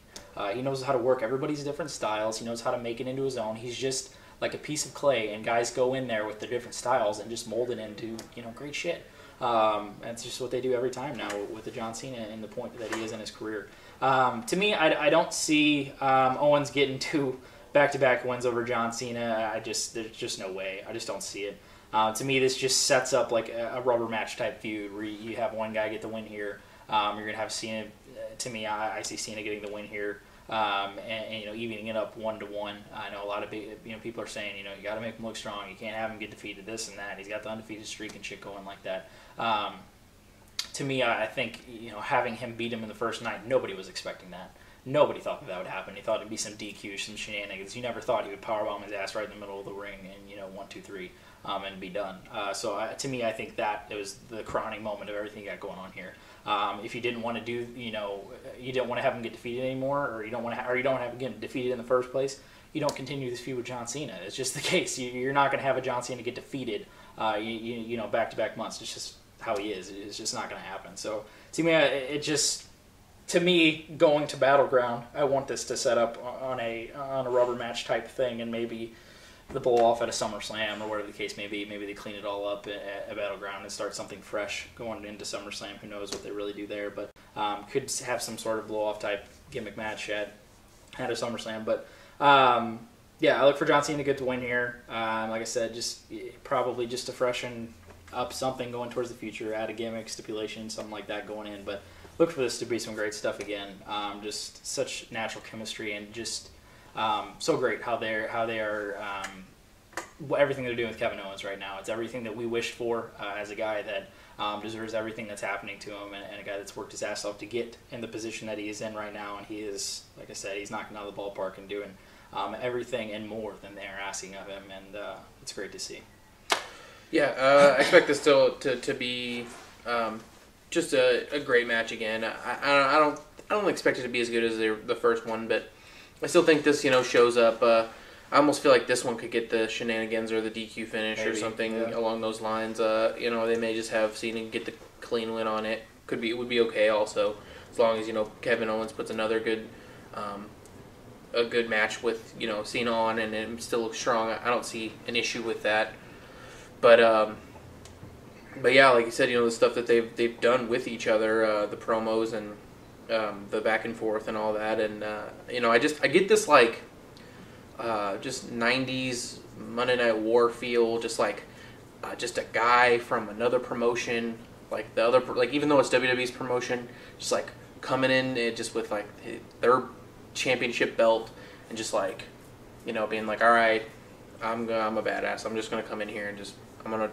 He knows how to work everybody's different styles. He knows how to make it into his own. He's just like a piece of clay, and guys go in there with their different styles and just mold it into great shit. That's just what they do every time now with the John Cena and the point that he is in his career. To me, I don't see Owens getting 2 back-to-back wins over John Cena. There's just no way. I just don't see it. To me, this just sets up like a rubber match type feud where you have one guy get the win here. You're going to have Cena. To me, I see Cena getting the win here. And evening it up 1-1. I know a lot of people are saying you got to make him look strong. You can't have him get defeated, this and that. He's got the undefeated streak and shit going like that. To me, I think having him beat him in the first night, nobody was expecting that. Nobody thought that would happen. He thought it'd be some DQ, some shenanigans. You never thought he would powerbomb his ass right in the middle of the ring and 1, 2, 3, and be done. To me, I think that it was the crowning moment of everything you got going on here. If you didn't want to do, you didn't want to have him get defeated anymore, or you don't want to have him get defeated in the first place, you don't continue this feud with John Cena. It's just the case. You're not going to have a John Cena get defeated, back-to-back months. It's just how he is. It's just not going to happen. So to me, going to Battleground, I want this to set up on a rubber match type thing, and maybe the blow off at a SummerSlam or whatever the case may be. Maybe they clean it all up at Battleground and start something fresh going into SummerSlam. Who knows what they really do there, but could have some sort of blow off type gimmick match at a SummerSlam. But yeah, I look for John Cena to get the win here. Like I said, probably just to freshen up something going towards the future, add a gimmick, stipulation, something like that going in. But look for this to be some great stuff again. Just such natural chemistry and just so great how they are everything they're doing with Kevin Owens right now. It's everything that we wished for as a guy that deserves everything that's happening to him, and a guy that's worked his ass off to get in the position that he is in right now. And he is, like I said, he's knocking out of the ballpark and doing everything and more than they're asking of him, and it's great to see. Yeah, I expect this still to be just a great match again. I don't expect it to be as good as the first one, but I still think this shows up. I almost feel like this one could get the shenanigans or the DQ finish or something along those lines. They may just have Cena get the clean win on it. It would be okay also, as long as Kevin Owens puts another good a good match with Cena on and it still looks strong. I don't see an issue with that. But yeah, like you said, the stuff that they've done with each other, the promos and the back and forth and all that, and I get this just 90s Monday Night War feel, just a guy from another promotion, even though it's WWE's promotion, just coming in just with their championship belt and just being all right, I'm a badass. I'm just gonna come in here and I'm gonna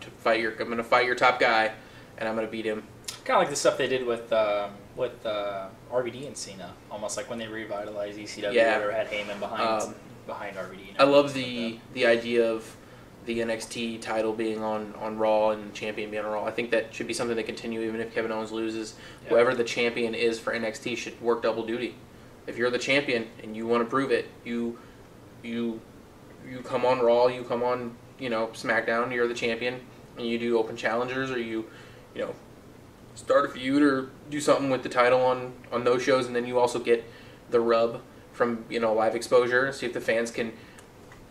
fight your top guy, and I'm gonna beat him. Kind of like the stuff they did with RVD and Cena, almost like when they revitalized ECW or had Heyman behind RVD. I love the idea of the NXT title being on Raw and the champion being on Raw. I think that should be something they continue even if Kevin Owens loses. Yeah. Whoever the champion is for NXT should work double duty. If you're the champion and you want to prove it, you come on Raw, you come on SmackDown, you're the champion, and you do open challengers, or you start a feud or do something with the title on those shows, and then you also get the rub from live exposure, see if the fans can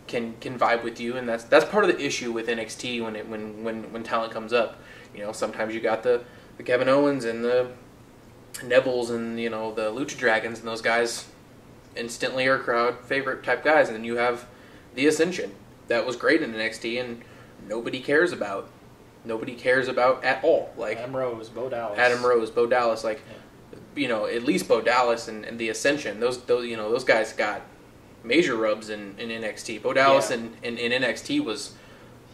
vibe with you, and that's part of the issue with NXT when talent comes up. Sometimes you got the Kevin Owens and the Nevilles and the Lucha Dragons, and those guys instantly are crowd favorite type guys, and then you have the Ascension that was great in NXT and nobody cares about at all. Adam Rose, Bo Dallas, at least Bo Dallas and the Ascension. Those guys got major rubs in NXT. Bo Dallas in NXT was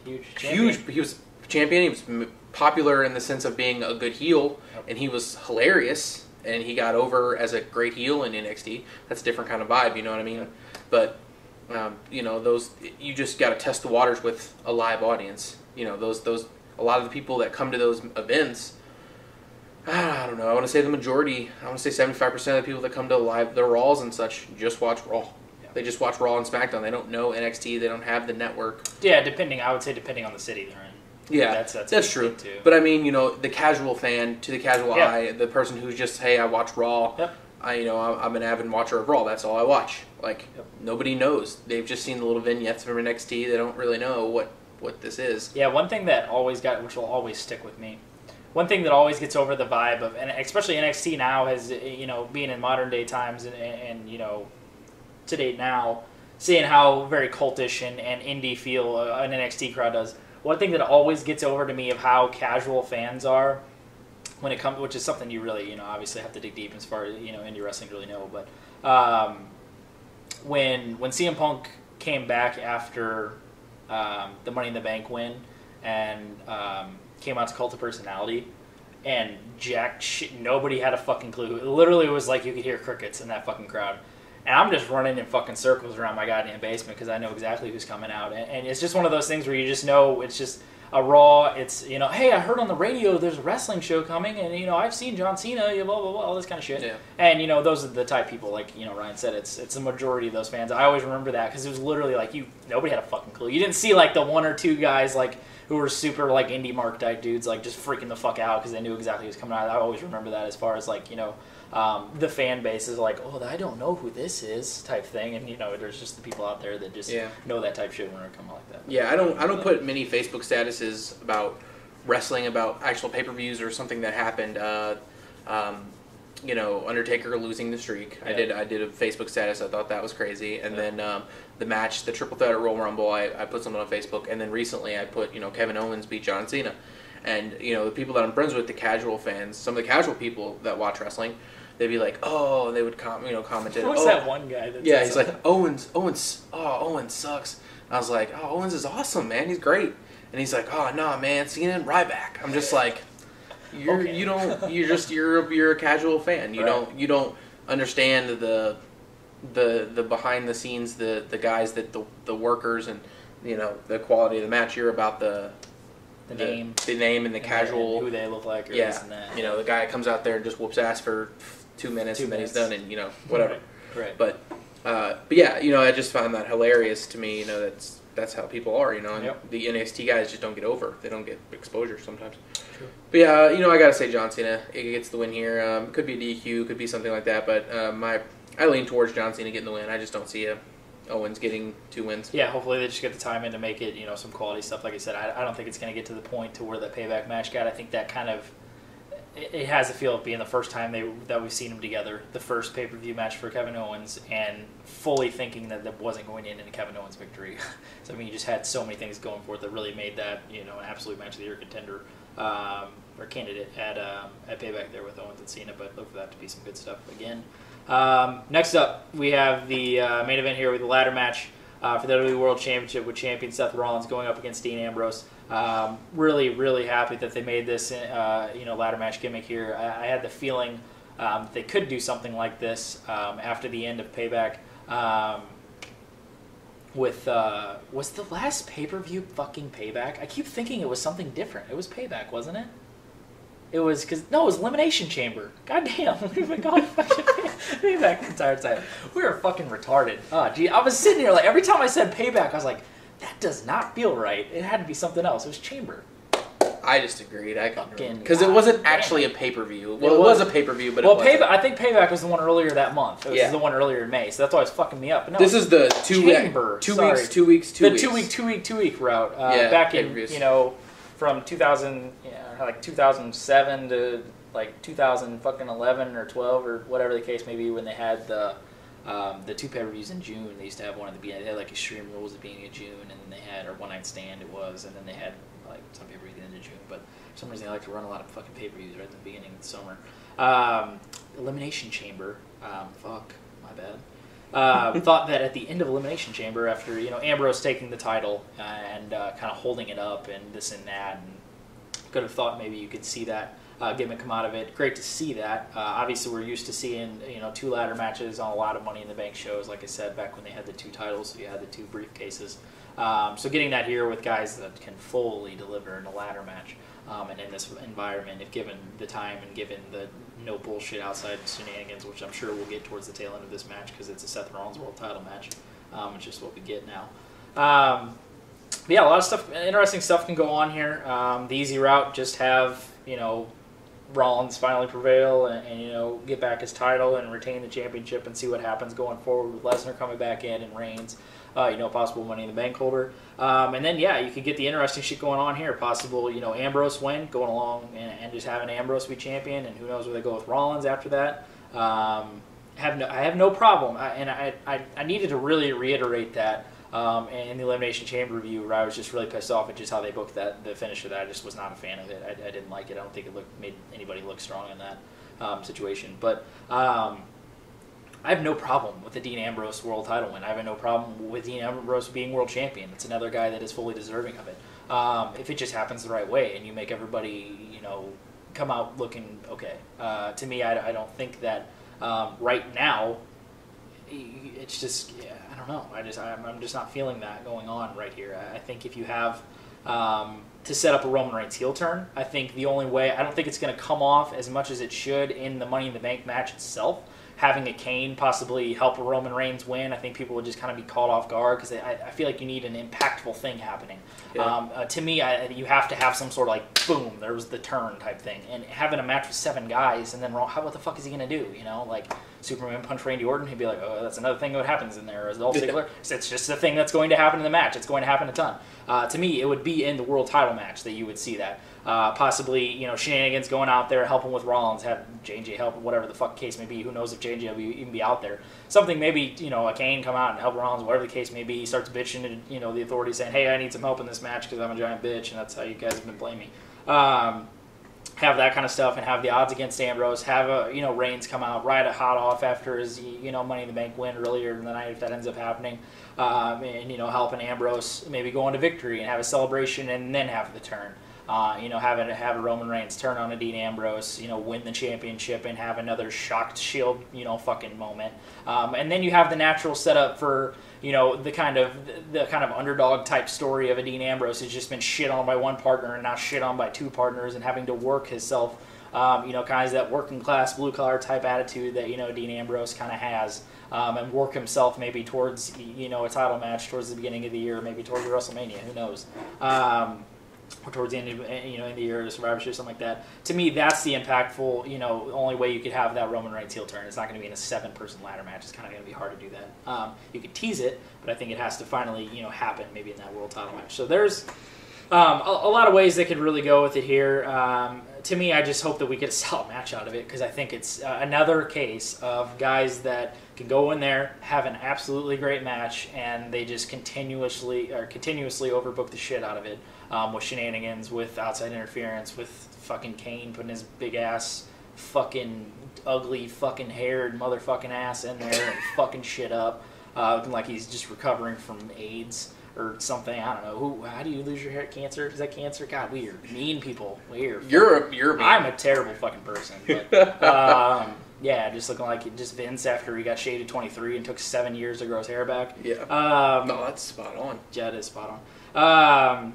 huge. He was champion. He was popular in the sense of being a good heel, and he was hilarious. And he got over as a great heel in NXT. That's a different kind of vibe. You know what I mean? Yeah. But those, you just got to test the waters with a live audience. Those a lot of the people that come to those events, I don't know, I want to say the majority, I want to say 75% of the people that come to the Raws and such just watch Raw. Yeah. They just watch Raw and SmackDown. They don't know NXT. They don't have the network. Yeah, I would say depending on the city they're in. Yeah, that's true. Too. But I mean, the casual fan, to the casual eye, the person who's just, hey, I watch Raw. Yep. I'm an avid watcher of Raw. That's all I watch. Nobody knows. They've just seen the little vignettes from NXT. They don't really know what this is. Yeah, one thing that which will always stick with me, one thing that always gets over the vibe of, and especially NXT now has, being in modern day times and to date now, seeing how very cultish and indie feel an NXT crowd does. One thing that always gets over to me of how casual fans are when it comes, which is something you really, obviously have to dig deep as far as, indie wrestling to really know, but when CM Punk came back after the Money in the Bank win and came out to Cult of Personality, and nobody had a fucking clue. It literally was like you could hear crickets in that fucking crowd. And I'm just running in fucking circles around my goddamn basement because I know exactly who's coming out. And it's just one of those things where you just know it's just a Raw. It's, hey, I heard on the radio there's a wrestling show coming, and, I've seen John Cena, blah, blah, blah, all this kind of shit. Yeah. And, those are the type of people, like, Ryan said, it's the majority of those fans. I always remember that because it was literally like nobody had a fucking clue. You didn't see, the one or two guys, who were super, indie mark type dudes, just freaking the fuck out because they knew exactly who was coming out. I always remember that as far as, the fan base is like, oh, I don't know who this is type thing, and there's just the people out there that just know that type shit when it comes like that. Yeah, I don't put many Facebook statuses about wrestling, about actual pay-per-views or something that happened. Undertaker losing the streak. Yeah. I did a Facebook status. I thought that was crazy, and then the match, the Triple Threat at Royal Rumble, I put something on Facebook, and then recently I put Kevin Owens beat John Cena. And, the people that I'm friends with, the casual fans, some of the casual people that watch wrestling, they'd be like, oh, and they would comment it. What was that one guy that he's like, Owens sucks. And I was like, oh, Owens is awesome, man. He's great. And he's like, oh, nah, man, Cena and Ryback. I'm just like, you're a casual fan. You don't understand the behind the scenes, the guys that the workers and the quality of the match. You're about the name and the casual, who they look like, or this and that. The guy that comes out there and just whoops ass for 2 minutes and then he's done, and whatever. Right. But yeah, I just found that hilarious to me. That's how people are, and the NXT guys just don't get over. They don't get exposure sometimes. True. But yeah, I gotta say John Cena gets the win here. Could be a DQ, could be something like that, but I lean towards John Cena getting the win. I just don't see Owens getting 2 wins. Yeah, hopefully they just get the time in to make it, some quality stuff. Like I said, I don't think it's going to get to the point to where the Payback match got. I think that kind of, it has a feel of being the first time that we've seen them together, the first pay-per-view match for Kevin Owens, and fully thinking that wasn't going to end in a Kevin Owens victory. So, I mean, you just had so many things going for it that really made that, an absolute match of the year contender, or candidate at Payback there with Owens and Cena, but look for that to be some good stuff again. Next up, we have the main event here with the ladder match for the WWE World Championship with champion Seth Rollins going up against Dean Ambrose. Really, really happy that they made this, ladder match gimmick here. I had the feeling they could do something like this after the end of Payback. Was the last pay-per-view fucking Payback? I keep thinking it was something different. It was Payback, wasn't it? It was it was Elimination Chamber. God damn, we've been going fucking Payback the entire time. We were fucking retarded. Oh, gee, I was sitting here like every time I said Payback, I was like, that does not feel right. It had to be something else. It was Chamber. I just agreed. Because it wasn't actually a pay-per-view. Well, it was a pay-per-view, but I think Payback was the one earlier that month. It was the one earlier in May, so that's why it's fucking me up. But no, this is the two weeks route. Back in from 2000, like 2007 to like 2011 or 12 or whatever the case may be, when they had the two pay-per-views in June. They used to have one at the beginning. They had like Extreme Rules at the beginning of June, and then they had, or One Night Stand it was, and then they had like some pay-per-views at the end of June. But for some reason they like to run a lot of fucking pay-per-views right at the beginning of the summer. Elimination Chamber. Fuck, my bad. Thought that at the end of Elimination Chamber, after Ambrose taking the title and kind of holding it up and this and that, and could have thought maybe you could see that gimmick come out of it. Great to see that. Obviously, we're used to seeing two ladder matches on a lot of Money in the Bank shows. Like I said, back when they had the two titles, so you had the two briefcases. So getting that here with guys that can fully deliver in a ladder match, and in this environment, if given the time and given the no bullshit outside shenanigans, which I'm sure we'll get towards the tail end of this match because it's a Seth Rollins world title match. It's just what we get now. But yeah, a lot of stuff, interesting stuff can go on here. The easy route, just have Rollins finally prevail and get back his title and retain the championship and see what happens going forward with Lesnar coming back in and Reigns, possible Money in the Bank holder. And then, yeah, you could get the interesting shit going on here. Possible, Ambrose win, going along and just having Ambrose be champion, and who knows where they go with Rollins after that. I have no problem, and I needed to really reiterate that in the Elimination Chamber review, where I was just really pissed off at just how they booked the finish of that. I just was not a fan of it. I didn't like it. I don't think it made anybody look strong in that situation. But I have no problem with the Dean Ambrose world title win. I have no problem with Dean Ambrose being world champion. It's another guy that is fully deserving of it. If it just happens the right way and you make everybody, come out looking okay. To me, I don't think that right now, it's just, I don't know. I'm just not feeling that going on right here. I think if you have to set up a Roman Reigns heel turn, I think the only way, I don't think it's going to come off as much as it should in the Money in the Bank match itself. Having a Kane possibly help a Roman Reigns win, I think people would just kind of be caught off guard because I feel like you need an impactful thing happening. Yeah. To me, you have to have some sort of like, boom, there was the turn type thing. And having a match with 7 guys and then what the fuck is he going to do? Superman punch Randy Orton, he'd be like, oh, that's another thing that happens in there. Or Dolph Ziggler, it's just a thing that's going to happen in the match. It's going to happen a ton. To me, it would be in the world title match that you would see that. Possibly, you know, shenanigans going out there, helping with Rollins, have J&J help, whatever the fuck case may be. Who knows if J&J will even be out there. Something maybe, you know, a Kane come out and help Rollins, whatever the case may be. He starts bitching and, you know, the Authority saying, hey, I need some help in this match because I'm a giant bitch, and that's how you guys have been playing me. Have that kind of stuff and have the odds against Ambrose. Have, you know, Reigns come out, ride it hot off after his, you know, Money in the Bank win earlier in the night if that ends up happening. And, you know, helping Ambrose maybe go into victory and have a celebration and then have the turn. You know, have a Roman Reigns turn on a Dean Ambrose, you know, win the championship and have another shocked Shield, you know, fucking moment. And then you have the natural setup for, you know, the kind of underdog type story of a Dean Ambrose who's just been shit on by one partner and now shit on by two partners and having to work himself, you know, kind of that working class blue collar type attitude that, you know, Dean Ambrose kind of has. And work himself maybe towards, you know, a title match towards the beginning of the year, maybe towards WrestleMania, who knows. Or towards the end of, you know, in the year of the Survivor Series, something like that. To me, that's the impactful, you know, only way you could have that Roman Reigns heel turn. It's not going to be in a 7-person ladder match. It's kind of going to be hard to do that. You could tease it, but I think it has to finally, you know, happen maybe in that world title match. So there's a lot of ways they could really go with it here. To me, I just hope that we get a solid match out of it because I think it's another case of guys that can go in there, have an absolutely great match, and they just continuously overbook the shit out of it with shenanigans, with outside interference, with fucking Kane putting his big ass, fucking ugly, fucking haired motherfucking ass in there and fucking shit up, looking like he's just recovering from AIDS. Or something, I don't know. How do you lose your hair? Cancer? Is that cancer? God, we are mean people. You're mean. I'm a terrible fucking person. But, yeah, just looking like just Vince after he got shaved at 23 and took 7 years to grow his hair back. Yeah. No, that's spot on. Yeah, it is spot on.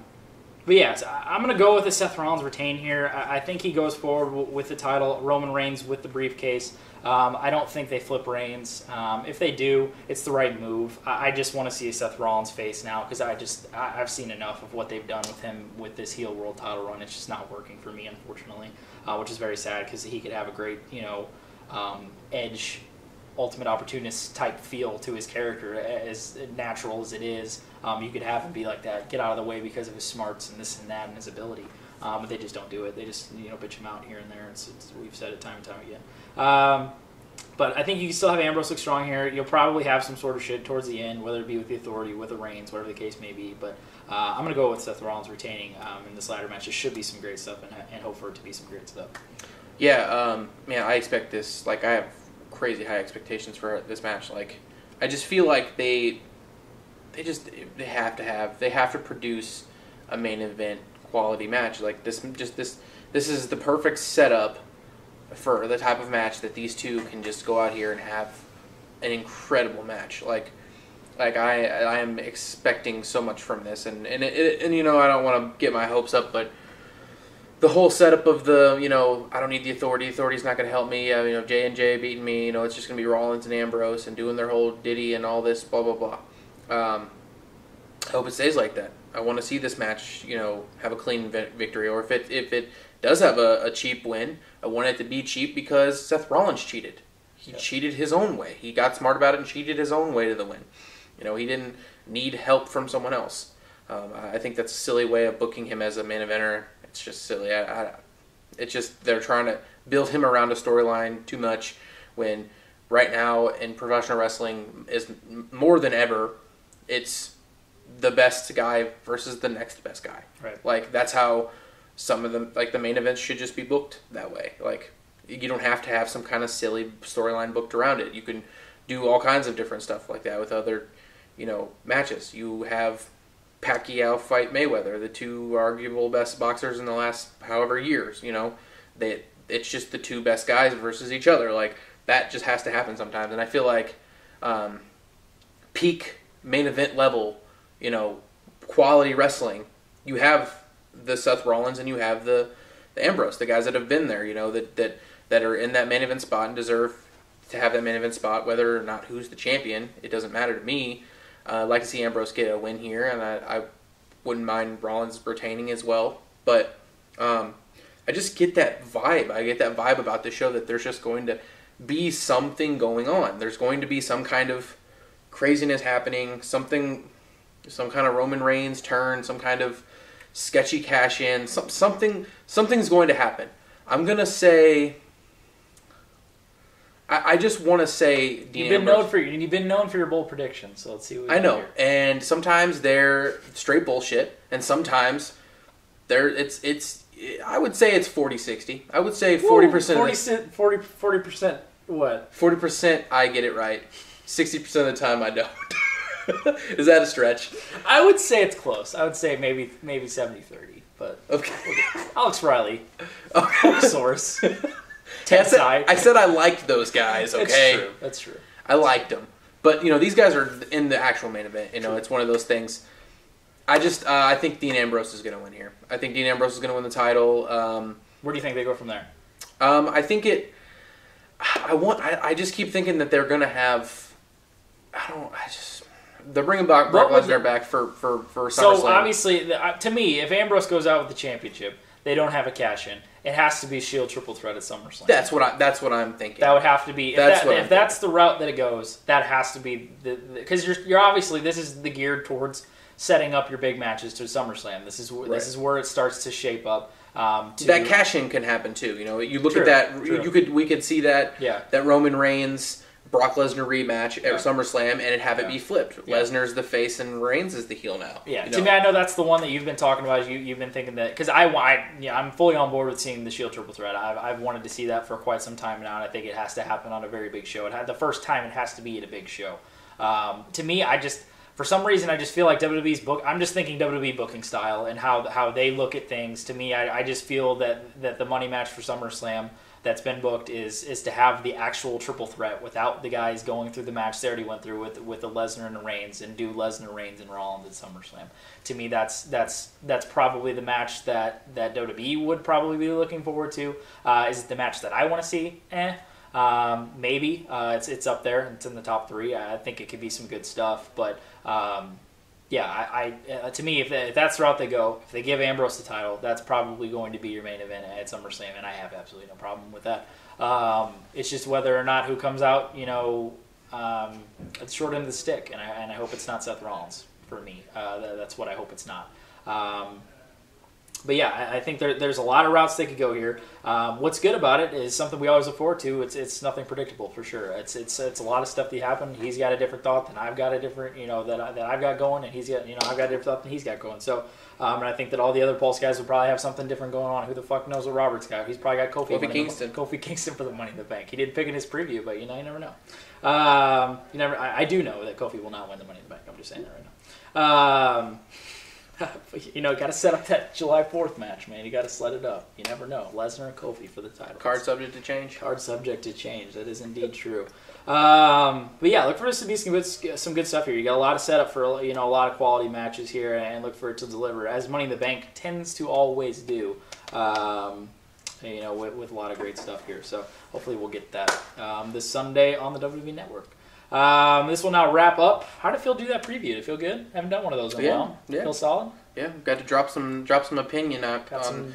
But yeah, so I'm going to go with the Seth Rollins retain here. I think he goes forward with the title. Roman Reigns with the briefcase. I don't think they flip Reigns. If they do, it's the right move. I just want to see a Seth Rollins face now because I've seen enough of what they've done with him with this heel world title run. It's just not working for me, unfortunately, which is very sad because he could have a great, you know, edge, ultimate opportunist type feel to his character, as natural as it is. You could have him be like that, get out of the way because of his smarts and this and that and his ability. But they just don't do it. They just, you know, bitch him out here and there. We've said it time and time again. But I think you can still have Ambrose look strong here. You'll probably have some sort of shit towards the end, whether it be with the Authority, with the Reigns, whatever the case may be. But I'm going to go with Seth Rollins retaining in this ladder match. It should be some great stuff and hope for it to be some great stuff. Yeah, I expect this. Like, I have crazy high expectations for this match. Like, I just feel like they have to produce a main event quality match. Like this is the perfect setup for the type of match that these two can just go out here and have an incredible match. Like I am expecting so much from this, and you know, I don't want to get my hopes up, but the whole setup of the, you know, I don't need the Authority. Authority's not going to help me. You know, J&J beating me. You know, it's just going to be Rollins and Ambrose and doing their whole ditty and all this blah blah blah. I hope it stays like that. I want to see this match, you know, have a clean victory, or if it does have a cheap win, I want it to be cheap because Seth Rollins cheated. He cheated his own way. He got smart about it and cheated his own way to the win. You know, he didn't need help from someone else. I think that's a silly way of booking him as a main eventer. It's just silly. It's just they're trying to build him around a storyline too much when right now in professional wrestling is more than ever, it's the best guy versus the next best guy. Right. Like, that's how some of them, like the main events should just be booked that way. Like, you don't have to have some kind of silly storyline booked around it. You can do all kinds of different stuff like that with other, you know, matches. You have Pacquiao fight Mayweather, the two arguable best boxers in the last however years, you know. It's just the two best guys versus each other. Like, that just has to happen sometimes. And I feel like peak main event level, you know, quality wrestling, you have the Seth Rollins and you have the Ambrose, the guys that have been there, you know, that are in that main event spot and deserve to have that main event spot, whether or not who's the champion. It doesn't matter to me. I'd like to see Ambrose get a win here, and I wouldn't mind Rollins retaining as well. But I just get that vibe. I get that vibe about this show that there's just going to be something going on. There's going to be some kind of craziness happening, some kind of Roman Reigns turn, some kind of sketchy cash in, something's going to happen. I'm gonna say. I just want to say Dean Ambrose. You've been known for your bold predictions, so let's see what we I know, here. and sometimes they're straight bullshit, and sometimes it's. I would say it's 40-60. I would say 40%. 40% what? 40% I get it right. 60% of the time I don't. Is that a stretch? I would say it's close. I would say maybe 70-30, but okay. Alex Riley, source. I said I liked those guys. Okay, That's true. I liked them, but these guys are in the actual main event. It's one of those things. I think Dean Ambrose is going to win here. I think Dean Ambrose is going to win the title. Where do you think they go from there? I think it. I just keep thinking that they're going to have. They're bringing Brock Lesnar back for SummerSlam. So obviously, to me, if Ambrose goes out with the championship, they don't have a cash in. It has to be Shield triple threat at SummerSlam. That's what I'm thinking. That would have to be if that's the route that it goes. That has to be because you're obviously this is the geared towards setting up your big matches to SummerSlam. This is where it starts to shape up. That cash in can happen too. You look at that. We could see that. Yeah. That Roman Reigns Brock Lesnar rematch at SummerSlam and it be flipped. Yeah. Lesnar's the face and Reigns is the heel now. Yeah, to me, I know that's the one that you've been talking about. You've been thinking that because I'm fully on board with seeing the Shield triple threat. I've wanted to see that for quite some time now, and I think it has to happen on a very big show. The first time it has to be at a big show. To me, for some reason, I just feel like WWE's book. I'm just thinking WWE booking style and how they look at things. To me, I just feel that the money match for SummerSlam that's been booked is to have the actual triple threat without the guys going through the match they already went through with the Lesnar and the Reigns, and do Lesnar, Reigns, and Rollins at SummerSlam. To me, that's probably the match that WWE would probably be looking forward to. Is it the match that I want to see? Maybe. It's up there. It's in the top 3. I think it could be some good stuff, but to me, if that's the route they go, if they give Ambrose the title, that's probably going to be your main event at SummerSlam, and I have absolutely no problem with that. It's just whether or not who comes out, at the short end of the stick, and I hope it's not Seth Rollins for me. That's what I hope it's not. But yeah, I think there's a lot of routes they could go here. What's good about it is something we always look forward to. It's nothing predictable for sure. It's a lot of stuff that happened. He's got a different thought than I've got a different that I've got going, and he's got I've got a different thought than he's got going. So and I think that all the other Pulse guys will probably have something different going on. Who the fuck knows what Robert's got? He's probably got Kofi Kingston for the Money in the Bank. He didn't pick in his preview, but you never know. I do know that Kofi will not win the Money in the Bank. I'm just saying that right now. Got to set up that July 4th match, man. You got to set it up. You never know. Lesnar and Kofi for the title. Card subject to change. Card subject to change. That is indeed true. But yeah, look for this to be some good stuff here. You got a lot of setup for a lot of quality matches here, and look for it to deliver, as Money in the Bank tends to always do. With a lot of great stuff here. So hopefully we'll get that this Sunday on the WWE Network. This will now wrap up. How did it feel to do that preview? Did it feel good? Haven't done one of those in a while. Yeah. Feel solid? Yeah, got to drop some opinion out.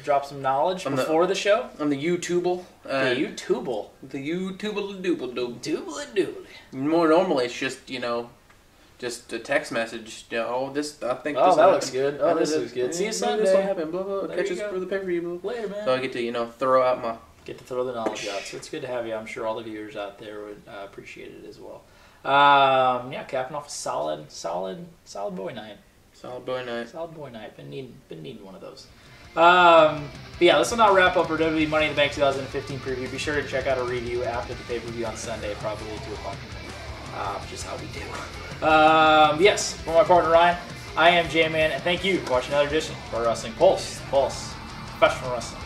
Drop some knowledge before the show? On the YouTube. The YouTube. The YouTube doobly. Doobly. More normally it's just, just a text message. That looks good. Oh, this looks good. See you Sunday. This will happen. Blah, blah. Catch us for the pay-per-view. Later, man. So I get to, throw out my... Get to throw the knowledge out. So it's good to have you. I'm sure all the viewers out there would appreciate it as well. Capping off a solid boy night. Solid boy night. Been needing one of those. But yeah, this will now wrap up our WWE Money in the Bank 2015 preview. Be sure to check out a review after the pay-per-view on Sunday, probably at 2 o'clock. Which is how we do. Yes, for my partner Ryan, I am J-Man, and thank you for watching another edition of our Wrestling Pulse. Professional Wrestling.